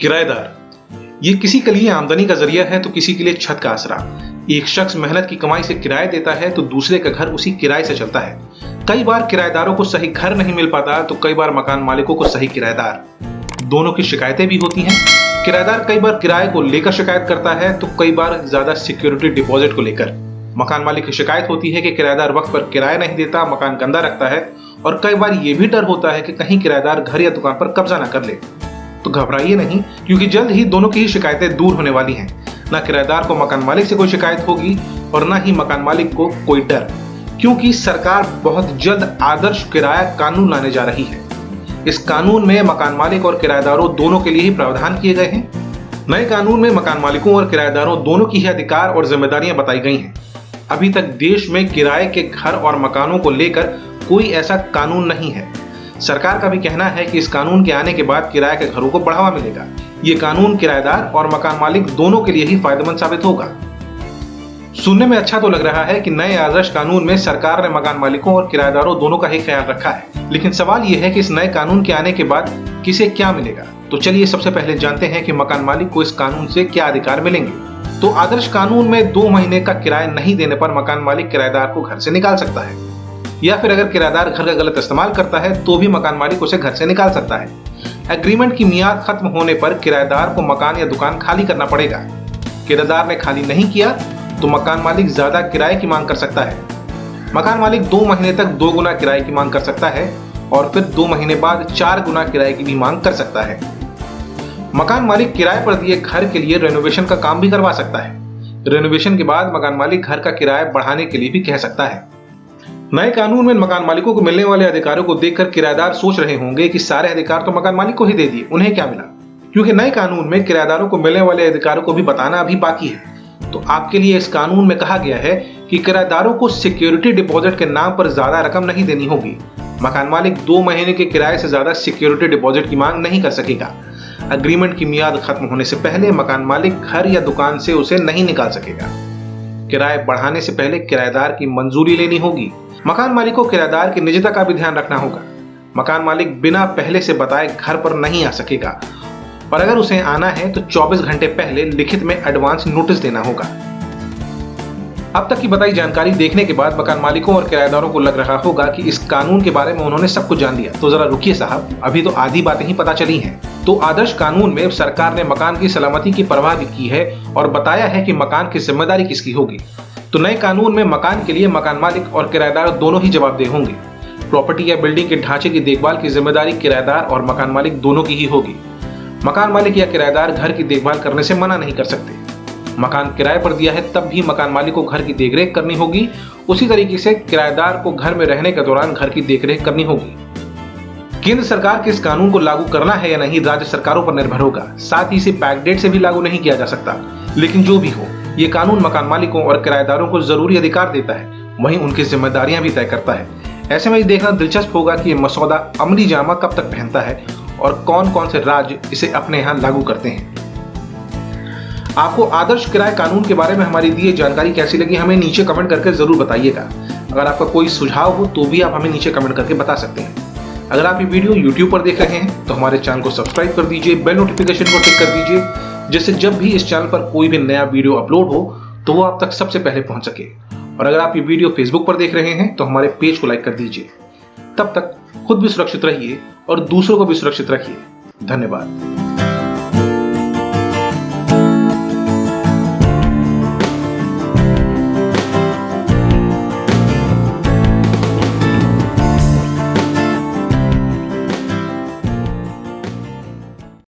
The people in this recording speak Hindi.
किराएदार ये किसी के लिए आमदनी का जरिया है तो किसी के लिए छत का आसरा। एक शख्स मेहनत की कमाई से किराया देता है तो दूसरे का घर उसी किराए से चलता है। कई बार किराएदारों को सही घर नहीं मिल पाता तो कई बार मकान मालिकों को सही किराएदार। दोनों की शिकायतें भी होती हैं। किराएदार कई बार किराए को लेकर शिकायत करता है तो कई बार ज्यादा सिक्योरिटी डिपॉजिट को लेकर। मकान मालिक की शिकायत होती है कि किराएदार वक्त पर किराया नहीं देता, मकान गंदा रखता है, और कई बार यह भी डर होता है कि कहीं किराएदार घर या दुकान पर कब्जा न कर ले। तो घबराइए नहीं, क्योंकि जल्द ही दोनों की ही शिकायतें दूर होने वाली हैं। ना किराएदार को मकान मालिक से कोई शिकायत होगी और ना ही मकान मालिक को कोई डर, क्योंकि सरकार बहुत जल्द आदर्श किराया कानून लाने जा रही है। इस कानून में मकान मालिक और किराएदारों दोनों के लिए ही प्रावधान किए गए हैं। नए कानून में मकान मालिकों और किराएदारों दोनों की ही अधिकार और जिम्मेदारियां बताई गई हैं। अभी तक देश में किराए के घर और मकानों को लेकर कोई ऐसा कानून नहीं है। सरकार का भी कहना है कि इस कानून के आने के बाद किराए के घरों को बढ़ावा मिलेगा। ये कानून किराएदार और मकान मालिक दोनों के लिए ही फायदेमंद साबित होगा। सुनने में अच्छा तो लग रहा है कि नए आदर्श कानून में सरकार ने मकान मालिकों और किराएदारों दोनों का ही ख्याल रखा है, लेकिन सवाल यह है कि इस नए कानून के आने के बाद किसे क्या मिलेगा। तो चलिए सबसे पहले जानते हैं कि मकान मालिक को इस कानून से क्या अधिकार मिलेंगे। तो आदर्श कानून में 2 महीने का किराया नहीं देने पर मकान मालिक किराएदार को घर से निकाल सकता है, या फिर अगर किराएदार घर का गलत इस्तेमाल करता है तो भी मकान मालिक उसे घर से निकाल सकता है। एग्रीमेंट की मियाद खत्म होने पर किराएदार को मकान या दुकान खाली करना पड़ेगा। किराएदार ने खाली नहीं किया तो मकान मालिक ज्यादा किराए की मांग कर सकता है। मकान मालिक 2 महीने तक 2 गुना किराए की मांग कर सकता है और फिर 2 महीने बाद 4 गुना किराए की भी मांग कर सकता है। मकान मालिक किराए पर दिए घर के लिए रेनोवेशन का काम भी करवा सकता है। रेनोवेशन के बाद मकान मालिक घर का किराया बढ़ाने के लिए भी कह सकता है। नए कानून में मकान मालिकों को मिलने वाले अधिकारों को देखकर किराएदार सोच रहे होंगे कि सारे अधिकार तो मकान मालिक को ही दे दिए, उन्हें क्या मिला, क्योंकि नए कानून में किराएदारों को मिलने वाले अधिकारों को भी बताना अभी बाकी है। तो आपके लिए इस कानून में कहा गया है कि किराएदारों को सिक्योरिटी डिपॉजिट के नाम पर ज्यादा रकम नहीं देनी होगी। मकान मालिक 2 महीने के किराए से ज्यादा सिक्योरिटी डिपॉजिट की मांग नहीं कर सकेगा। एग्रीमेंट की मियाद खत्म होने से पहले मकान मालिक घर या दुकान से उसे नहीं निकाल सकेगा। किराए बढ़ाने से पहले किराएदार की मंजूरी लेनी होगी। मकान मालिक को किराएदार की निजता का भी ध्यान रखना होगा। मकान मालिक बिना पहले से बताए घर पर नहीं आ सकेगा, और अगर उसे आना है तो 24 घंटे पहले लिखित में एडवांस नोटिस देना होगा। अब तक की बताई जानकारी देखने के बाद मकान मालिकों और किराएदारों को लग रहा होगा कि इस कानून के बारे में उन्होंने सब कुछ जान लिया। तो जरा रुकिए साहब, अभी तो आधी बातें ही पता चली हैं। तो आदर्श कानून में सरकार ने मकान की सलामती की परवाह भी की है और बताया है कि मकान की जिम्मेदारी किसकी होगी। तो नए कानून में मकान के लिए मकान मालिक और किराएदार दोनों ही जवाबदेह होंगे। प्रॉपर्टी या बिल्डिंग के ढांचे की देखभाल की जिम्मेदारी किराएदार और मकान मालिक दोनों की ही होगी। मकान मालिक या किराएदार घर की देखभाल करने से मना नहीं कर सकते। मकान किराए पर दिया है तब भी मकान मालिक को घर की देखरेख करनी होगी। उसी तरीके से किराएदार को घर में रहने के दौरान घर की देखरेख करनी होगी। केंद्र सरकार के इस कानून को लागू करना है या नहीं राज्य सरकारों पर निर्भर होगा। साथ ही इसे बैकडेट से भी लागू नहीं किया जा सकता। लेकिन जो भी हो, ये कानून मकान मालिकों और किराएदारों को जरूरी अधिकार देता है, वहीं उनकी जिम्मेदारियां भी तय करता है। ऐसे में देखना दिलचस्प होगा कि ये मसौदा अमली जामा कब तक पहनता है और कौन कौन से राज्य इसे अपने यहाँ लागू करते हैं। आपको आदर्श किराए कानून के बारे में हमारी दी जानकारी कैसी लगी, हमें नीचे कमेंट करके जरूर बताइएगा। अगर आपका कोई सुझाव हो तो भी आप हमें नीचे कमेंट करके बता सकते हैं। अगर आप ये वीडियो YouTube पर देख रहे हैं तो हमारे चैनल को सब्सक्राइब कर दीजिए, बेल नोटिफिकेशन को टिक कर दीजिए, जिससे जब भी इस चैनल पर कोई भी नया वीडियो अपलोड हो तो वो आप तक सबसे पहले पहुंच सके। और अगर आप ये वीडियो फेसबुक पर देख रहे हैं तो हमारे पेज को लाइक कर दीजिए। तब तक खुद भी सुरक्षित रहिए और दूसरों को भी सुरक्षित रखिए। धन्यवाद।